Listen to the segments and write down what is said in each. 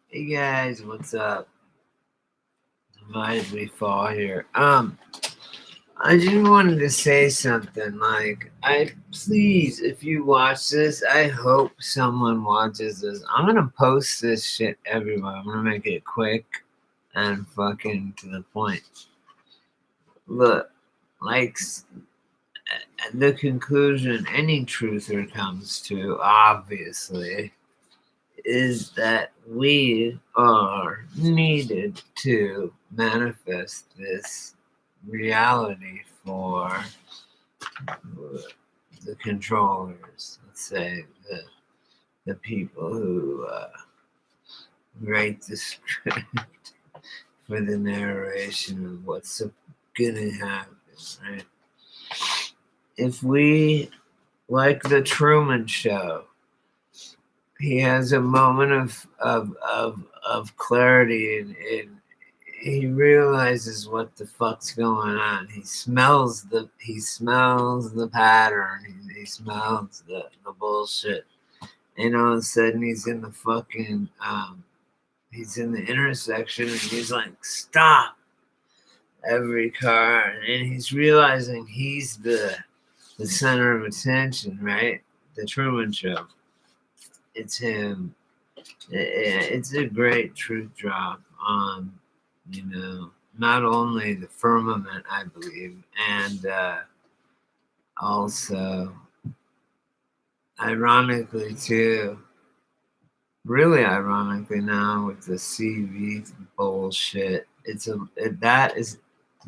Hey guys, what's up? Divided we fall here. I just wanted to say something. Please, if you watch this, I hope someone watches this. I'm gonna post this shit everywhere. I'm gonna make it quick and fucking to the point. Look, like the conclusion any truther comes to, obviously, is that we are needed to manifest this reality for the controllers, let's say the people who write the script for the narration of what's gonna happen, right? If we, like the Truman Show, he has a moment of clarity and he realizes what the fuck's going on. He smells the pattern. He smells the bullshit. And all of a sudden he's in the fucking he's in the intersection and he's like, stop every car, and he's realizing he's the center of attention, right? The Truman Show. It's him. It's a great truth drop on, not only the firmament, I believe, and also, ironically too, really ironically now with the CV bullshit,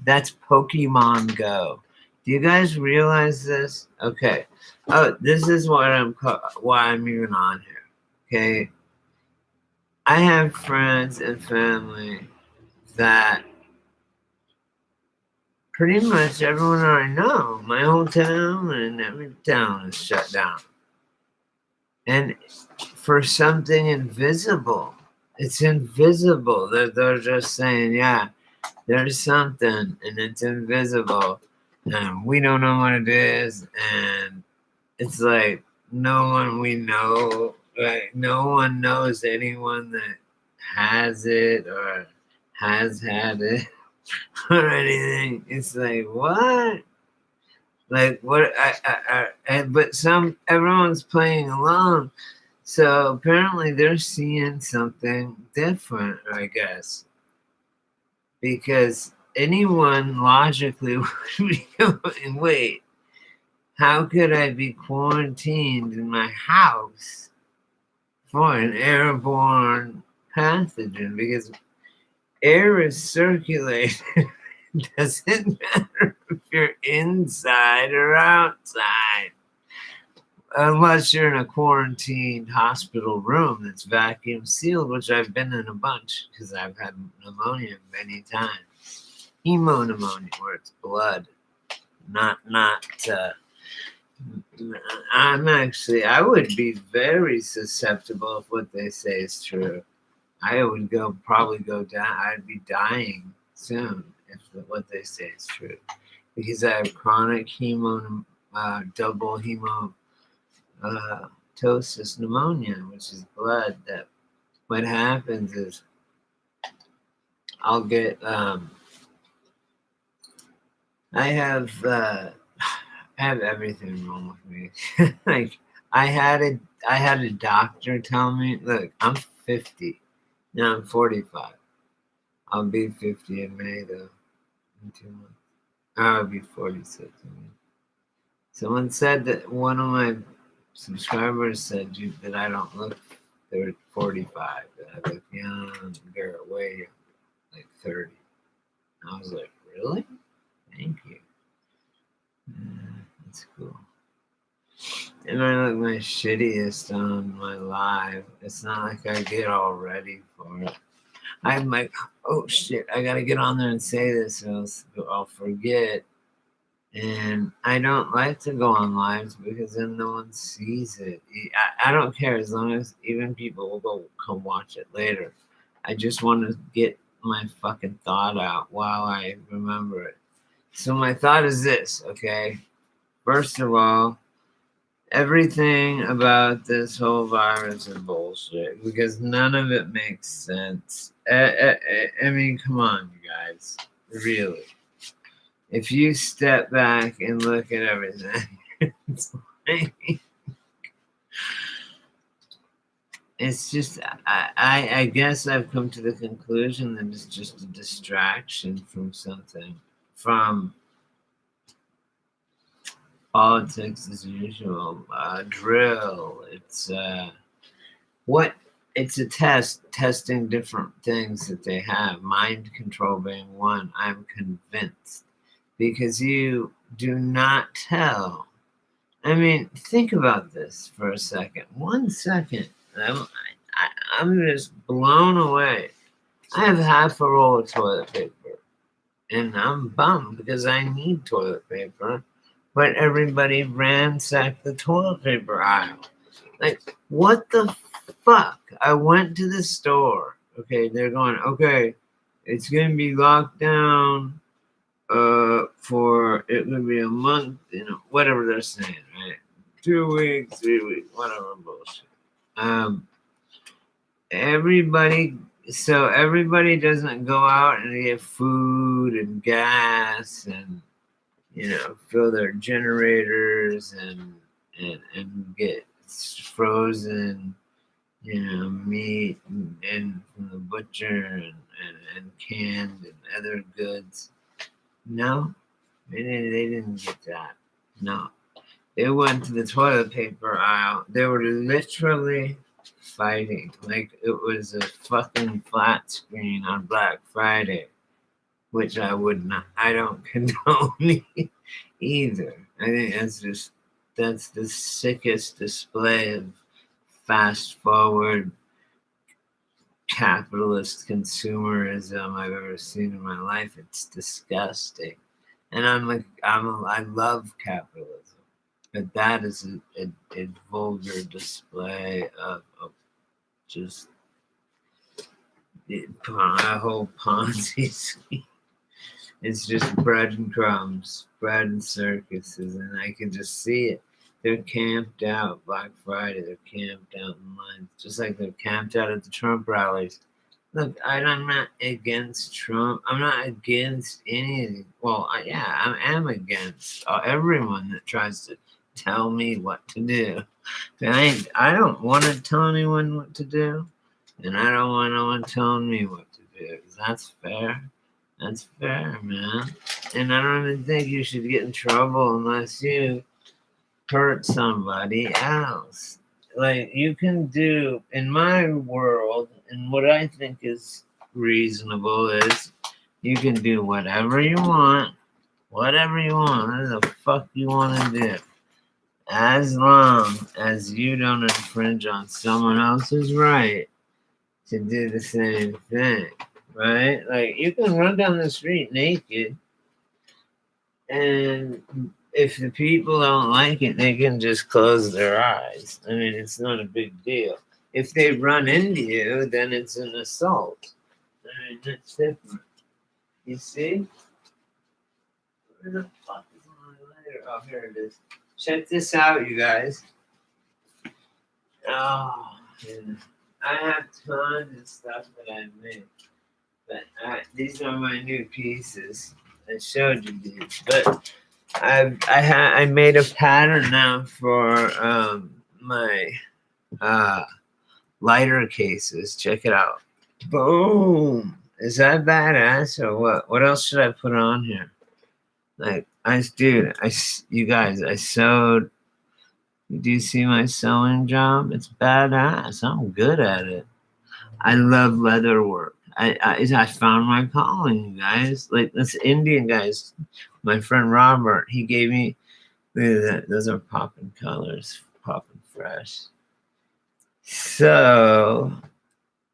that's Pokemon Go. Do you guys realize this? Okay. Oh, this is why I'm even on here. Okay. I have friends and family that pretty much everyone I know, my whole town and every town is shut down. And for something invisible, it's invisible. They're just saying, yeah, there's something and it's invisible and we don't know what it is. And it's like no one we know, like no one knows anyone that has it or has had it or anything. It's like, what? Like what? But everyone's playing along. So apparently they're seeing something different, I guess. Because anyone logically would be going, wait, how could I be quarantined in my house for an airborne pathogen? Because air is circulating. It doesn't matter if you're inside or outside. Unless you're in a quarantined hospital room that's vacuum sealed, which I've been in a bunch because I've had pneumonia many times. Pneumonia, where it's blood, I would be very susceptible if what they say is true. I would probably go down. I'd be dying soon if what they say is true, because I have chronic double hematosis pneumonia, which is blood. That what happens is I'll get I have everything wrong with me. Like I had a doctor tell me, look, I'm 50. Now I'm 45. I'll be 50 in May though. In 2 months. I'll be 46. Someone said that one of my subscribers said that I don't look 45. That I look younger, way younger, like 30. And I was like, really? Thank you. That's cool. And I look my shittiest on my live. It's not like I get all ready for it. I'm like, oh shit, I gotta get on there and say this or else I'll forget. And I don't like to go on lives because then no one sees it. I don't care as long as even people will come watch it later. I just want to get my fucking thought out while I remember it. So my thought is this, okay? First of all, Everything about this whole virus is bullshit because none of it makes sense. I mean, come on, you guys. Really. If you step back and look at everything, it's like, it's just, I guess I've come to the conclusion that it's just a distraction from something, from politics as usual, drill. What it's a testing different things that they have. Mind control being one. I'm convinced because you do not tell. I mean, think about this for a second. 1 second. I'm just blown away. I have half a roll of toilet paper, and I'm bummed because I need toilet paper, but everybody ransacked the toilet paper aisle. Like, what the fuck? I went to the store. Okay, they're going, okay, it's going to be locked down for, it will be a month, whatever they're saying, right? 2 weeks, 3 weeks, whatever bullshit. Everybody, so everybody doesn't go out and get food and gas and, fill their generators and get frozen, meat and from the butcher and canned and other goods. No, they didn't get that. No. They went to the toilet paper aisle. They were literally fighting like it was a fucking flat screen on Black Friday, which I don't condone either. I think that's the sickest display of fast forward capitalist consumerism I've ever seen in my life. It's disgusting. And I love capitalism, but that is a vulgar display of just a whole Ponzi scheme. It's just bread and crumbs, bread and circuses, and I can just see it. They're camped out Black Friday. They're camped out in lines, just like they're camped out at the Trump rallies. Look, I'm not against Trump. I'm not against anything. Well, I am against everyone that tries to tell me what to do. I don't want to tell anyone what to do, and I don't want no one telling me what to do. That's fair. That's fair, man. And I don't even think you should get in trouble unless you hurt somebody else. Like, you can do, in my world, and what I think is reasonable is you can do whatever you want, whatever the fuck you want to do, as long as you don't infringe on someone else's right to do the same thing, right? Like, you can run down the street naked, and if the people don't like it, they can just close their eyes. I mean, it's not a big deal. If they run into you, then it's an assault. I mean, that's different. You see? Where the fuck is my lighter? Oh, here it is. Check this out, you guys. Oh, yeah. I have tons of stuff that I made. But these are my new pieces. I showed you these. But I made a pattern now for my lighter cases. Check it out. Boom! Is that badass or what? What else should I put on here? Like you guys, I sewed. Do you see my sewing job? It's badass. I'm good at it. I love leather work. I found my calling, you guys. Like this Indian guys, my friend Robert, he gave me. Look at that. Those are popping colors, popping fresh. So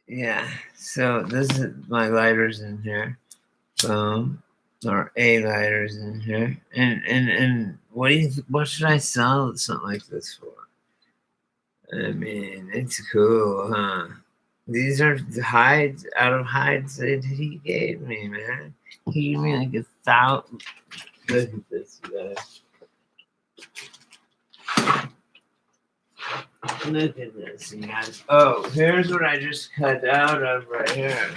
yeah. So this is my lighters in here. Boom. Or A lighters in here. And what do you what should I sell something like this for? I mean, it's cool, huh? These are hides out of hides that he gave me, man. He gave me like 1,000. Look at this, you guys. Look at this, you guys. Oh, here's what I just cut out of right here.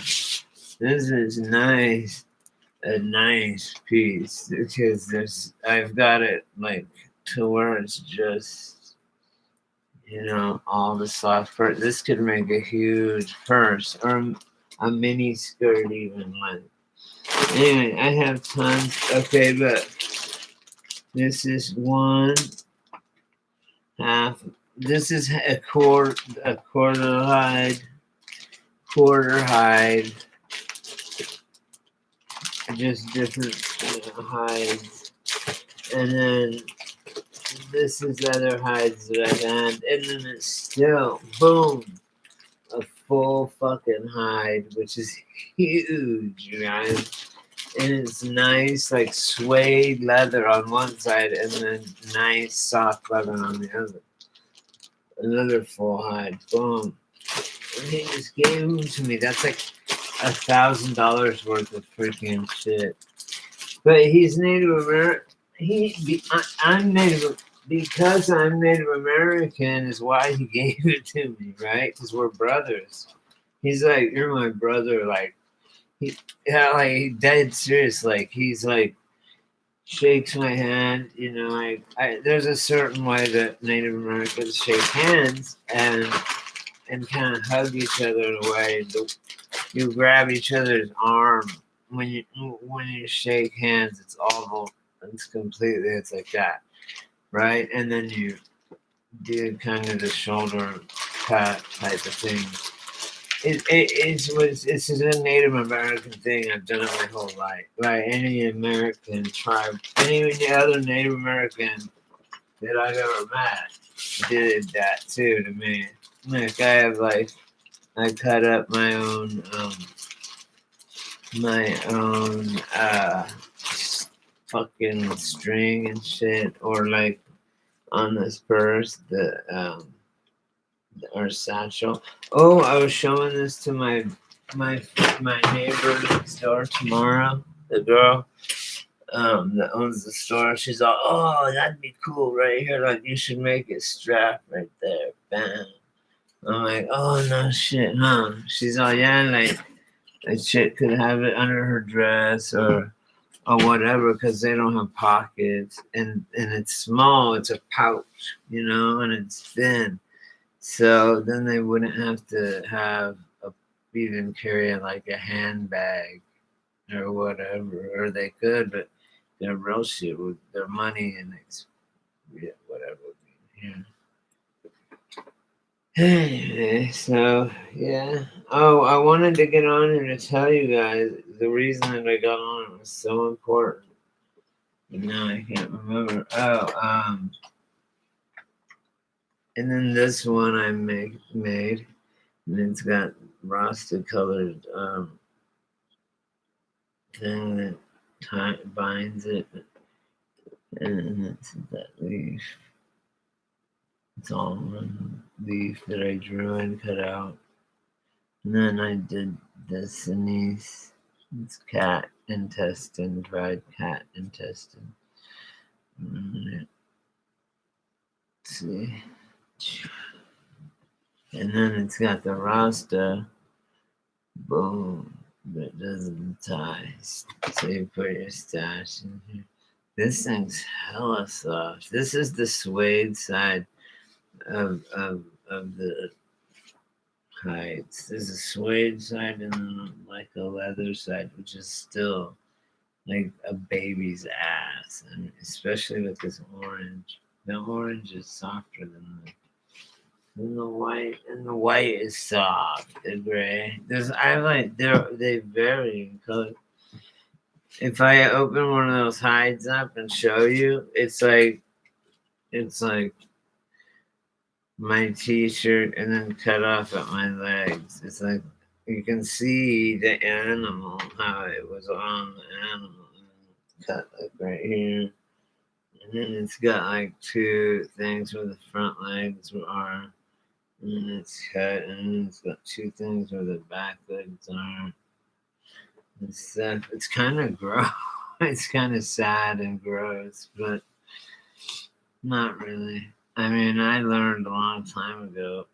This is nice. A nice piece because I've got it like to where it's just, all the soft part. This could make a huge purse or a mini skirt even like. Anyway, I have tons. Okay, but this is one half. This is a quarter hide, just different hides, and then this is other hides that I had, and then it's still boom, a full fucking hide, which is huge, you guys. And it's nice, like suede leather on one side, and then nice soft leather on the other. Another full hide, boom. And he just gave them to me. That's like $1,000 worth of freaking shit. But he's Native American. I'm Native, because I'm Native American is why he gave it to me, right? Because we're brothers. He's like, you're my brother. Like, like dead serious. Like, he's like, shakes my hand. There's a certain way that Native Americans shake hands and kind of hug each other in a way. You grab each other's arm when you shake hands. It's like that, right? And then you do kind of the shoulder pat type of thing. It's a Native American thing. I've done it my whole life. Right? Any American tribe, any other Native American that I've ever met did that too to me. Like I cut up my own fucking string and shit, or like on this purse, or satchel. Oh, I was showing this to my neighbor next door tomorrow. The girl that owns the store. She's all, oh, that'd be cool right here. Like, you should make it strap right there. Bam. I'm like, oh no shit, huh? She's all, yeah, like that chick could have it under her dress or whatever, because they don't have pockets, and it's small. It's a pouch, and it's thin. So then they wouldn't have to even carry like a handbag or whatever, or they could, but their real shit with their money and whatever. Yeah. Anyway, so yeah. Oh, I wanted to get on here to tell you guys the reason that I got on it was so important. But now I can't remember. And then this one I made, and it's got rusted colored thing that binds it, and then it's that leaf. It's all one leaf that I drew and cut out. And then I did this anise. It's cat intestine, dried cat intestine. Let's see. And then it's got the Rasta. Boom. That doesn't tie. So you put your stash in here. This thing's hella soft. This is the suede side of the hides. There's a suede side and then like a leather side, which is still like a baby's ass, and especially with this orange. The orange is softer than the white, and the white is soft. The gray. They vary in color. If I open one of those hides up and show you, it's like my t-shirt and then cut off at my legs. It's like you can see the animal, how it was on the animal, cut like right here. And then it's got like two things where the front legs are, and then it's cut, and then it's got two things where the back legs are. And stuff. It's kind of gross. It's kind of sad and gross, but not really. I mean, I learned a long time ago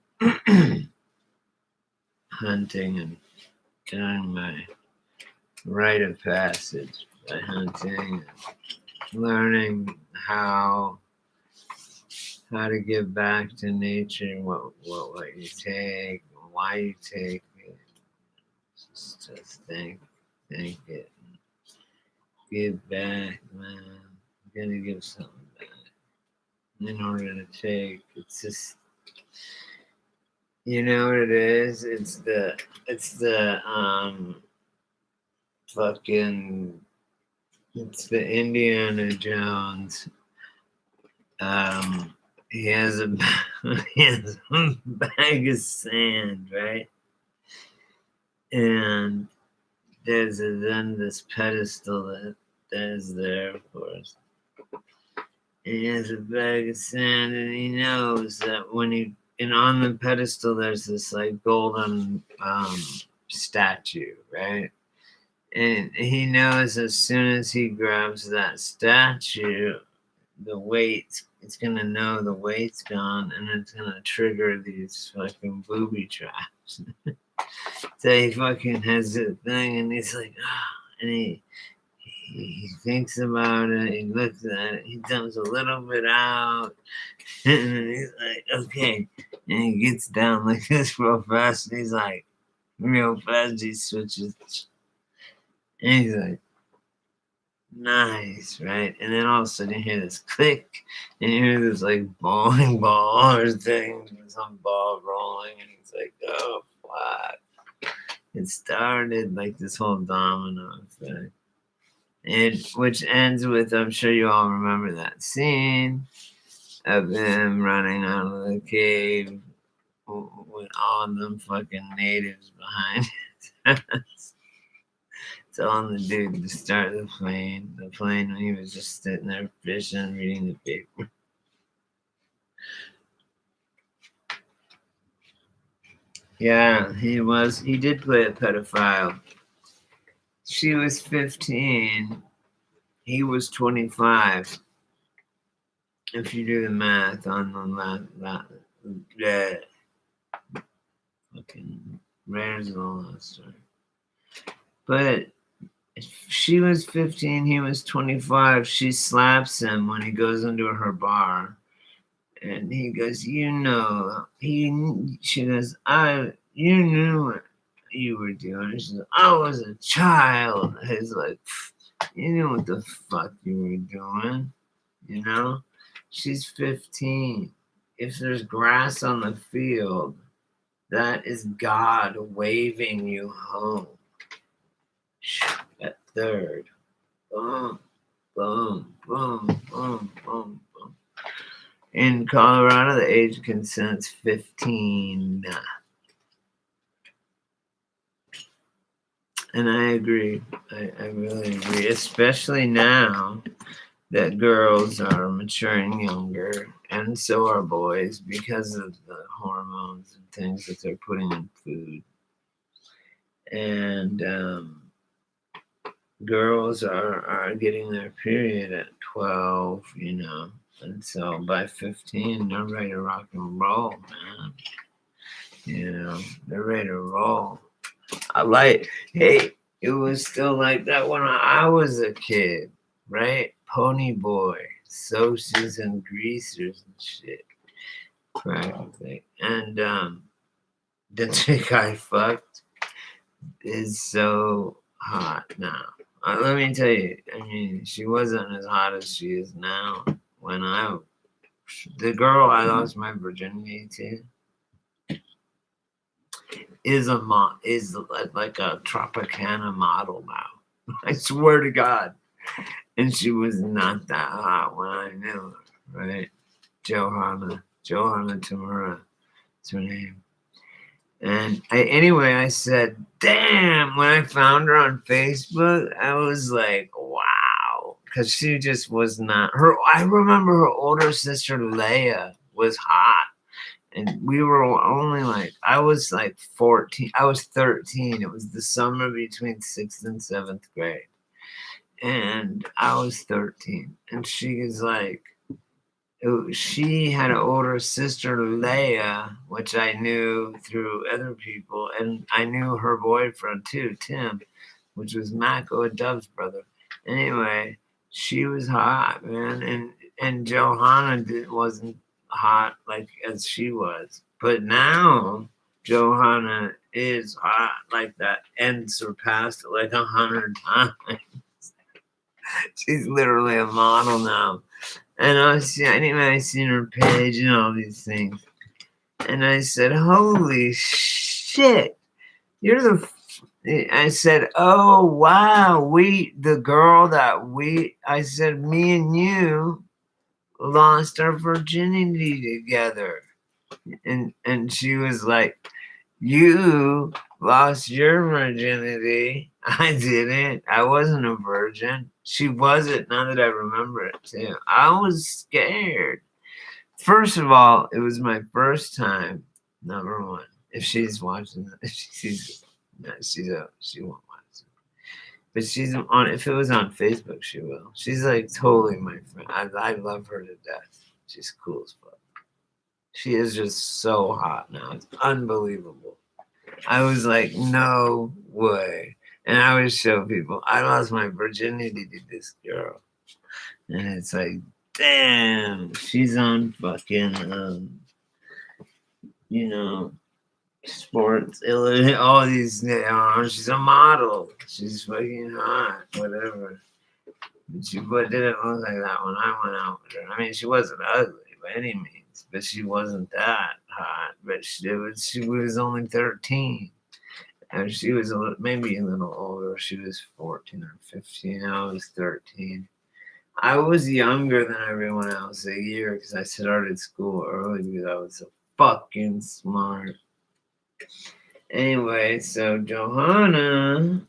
hunting and getting my rite of passage by hunting, learning how to give back to nature, what you take, why you take it. Just thank it, give back, man. I'm gonna give something back in order to take. It's just, you know what it is? It's the fucking, it's the Indiana Jones. He has a he has a bag of sand, right? And there's then this pedestal that is there, of course. And he has a bag of sand, and he knows that and on the pedestal there's this like golden statue, right? And he knows as soon as he grabs that statue, the weight, it's gonna know the weight's gone, and it's gonna trigger these fucking booby traps. So he fucking has the thing, and he's like, and he thinks about it, he looks at it, he dumps a little bit out, and then he's like, okay, and he gets down like this real fast, and he's like, real fast, he switches, and he's like, nice, right? And then all of a sudden you hear this click, and you hear this like bowling ball or thing, some ball rolling, and he's like, oh fuck. It started like this whole domino effect. And which ends with, I'm sure you all remember that scene of him running out of the cave with all them fucking natives behind it. Telling the dude to start the plane when he was just sitting there fishing, reading the paper. Yeah, he did play a pedophile. She was 15, he was 25. If you do the math on that fucking Rares of the Lost Story. But she was 15, he was 25. She slaps him when he goes into her bar. And he goes, she goes, you knew what you were doing. She goes, I was a child. He's like, you knew what the fuck you were doing, you know? She's 15. If there's grass on the field, that is God waving you home. At third. Boom, boom, boom, boom, boom, boom. In Colorado, the age of consent's 15. And I agree. I really agree. Especially now that girls are maturing younger, and so are boys, because of the hormones and things that they're putting in food. And girls are getting their period at 12, and so by 15, they're ready to rock and roll, man. They're ready to roll. Hey, it was still like that when I was a kid, right? Pony boy, socias and greasers and shit. Practically. And the chick I fucked is so hot now. Let me tell you, I mean, she wasn't as hot as she is now. The girl I lost my virginity to is like a Tropicana model now. I swear to God. And she was not that hot when I knew her, right? Johanna Tamura, that's her name. And I said, damn, when I found her on Facebook, I was like, wow. Because she just was not I remember her older sister Leia was hot. And we were only I was 14, I was 13. It was the summer between 6th and 7th grade. And I was 13. And she is she had an older sister, Leia, which I knew through other people, and I knew her boyfriend too, Tim, which was Mako and Dove's brother. Anyway, she was hot, man, and Johanna wasn't hot like as she was, but now Johanna is hot like that and surpassed it like 100 times. She's literally a model now. And I seen her page and all these things. And I said, holy shit, you're I said, oh, wow, I said, me and you lost our virginity together. And she was like, you lost your virginity. I didn't. I wasn't a virgin. She wasn't, now that I remember it too. I was scared. First of all, it was my first time, number one. If she's watching this, she won't watch it. But she's on, if it was on Facebook, she will. She's like totally my friend. I love her to death. She's cool as fuck. She is just so hot now. It's unbelievable. I was like, no way. And I would show people, I lost my virginity to this girl. And it's like, damn, she's on fucking, sports, all these, she's a model. She's fucking hot, whatever. But she didn't look like that when I went out with her. I mean, she wasn't ugly by any means, but she wasn't that hot. But she was only 13. And she was maybe a little older. She was 14 or 15. I was 13. I was younger than everyone else a year because I started school early because I was so fucking smart. Anyway, so Johanna,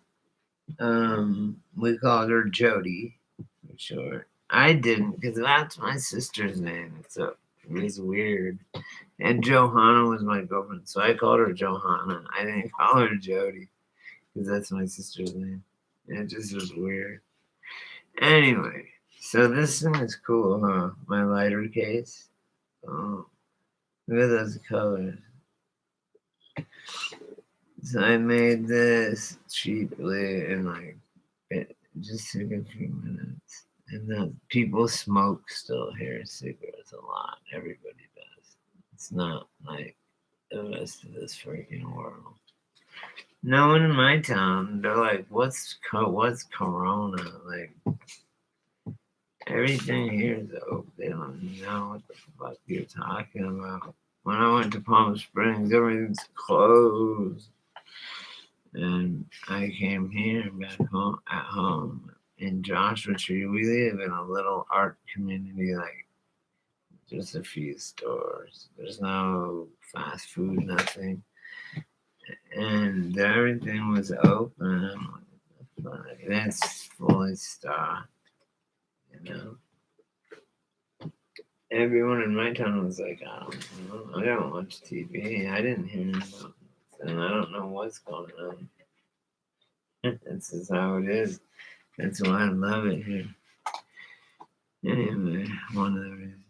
we called her Jody for short. I didn't because that's my sister's name. So it was weird. And Johanna was my girlfriend, so I called her Johanna. I didn't call her Jody because that's my sister's name. It just was weird. Anyway, so this thing is cool, huh? My lighter case. Oh, look at those colors. So I made this cheaply and it just took a few minutes. And then people smoke still here cigarettes a lot. Everybody does. It's not like the rest of this freaking world. No one in my town, they're like, what's Corona? Like, everything here is open. They don't know what the fuck you're talking about. When I went to Palm Springs, everything's closed. And I came here back home at home in Joshua Tree. We live in a little art community, like just a few stores. There's no fast food, nothing. And everything was open. I'm like, that's fully stocked, you know. Everyone in my town was like, I don't watch TV. I didn't hear about this, and I don't know what's going on. This is how it is. That's why I love it here. Anyway, one of the reasons.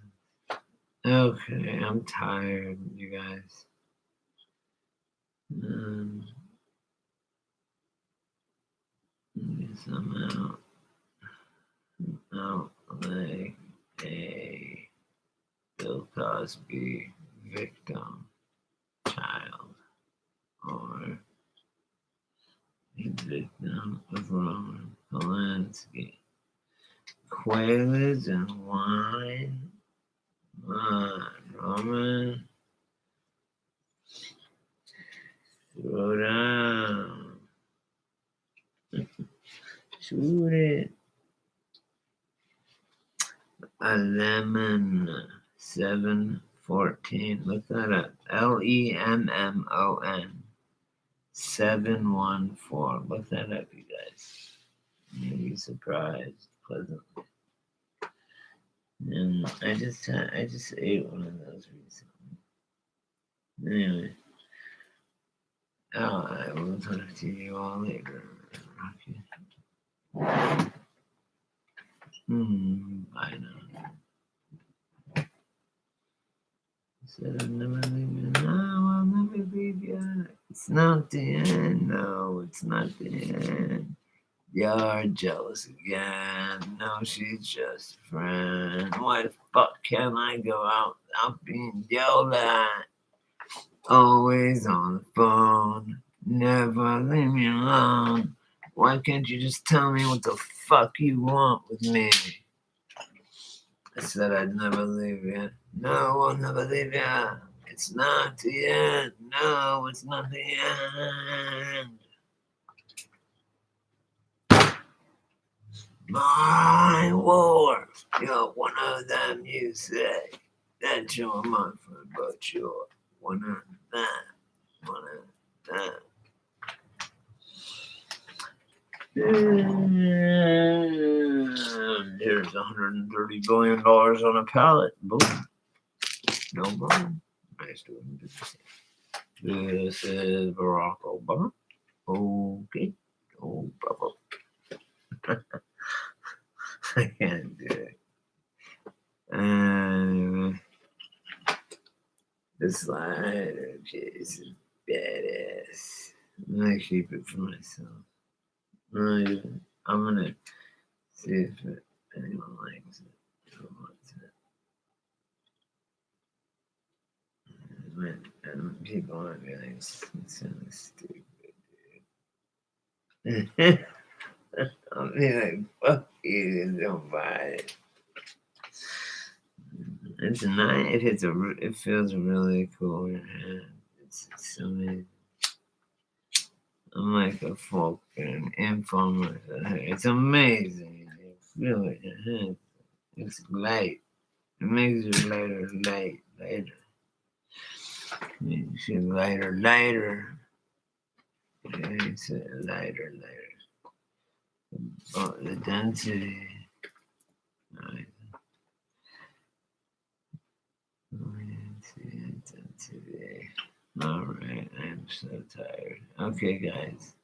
Okay, I'm tired, you guys. Yes, I'm out like a Bill Cosby victim child or a victim of Roman Polanski. Quaaludes and wine. Roman. Slow down. Shoot it. A lemon. 714. Look that up. LEMMON. 714. Look that up, you guys. You'll be surprised pleasantly. And I just ate one of those recently. Anyway. I will talk to you all later. Okay. Bye now. said I'd never leave you. No, I'll never leave you. It's not the end. No, it's not the end. You're jealous again. No, she's just a friend. Why the fuck can't I go out without being yelled at? Always on the phone. Never leave me alone. Why can't you just tell me what the fuck you want with me? I said I'd never leave you. No, I'll never leave you. It's not the end. No, it's not the end. My war. You're one of them, you say. That you're my friend, but you're one of them. One of them. There's $130 billion on a pallet. Boom. No problem. Nice doing business. This is Barack Obama. Okay. Oh, Bubba. I can't do it. The slider case is badass. I'm gonna keep it for myself. I'm gonna see if anyone likes it. Who wants it? And people are gonna be like, it's so stupid, dude. I'll be like, fuck you, don't buy it. It's nice. It feels really cool in your hand. It's so amazing. I'm like a folk and informer. It's amazing. You feel it in your hand. It's light. It makes you lighter. You see lighter. Yeah, it's lighter. Oh, the density. Nice. Density. All right, I'm so tired. Okay, guys.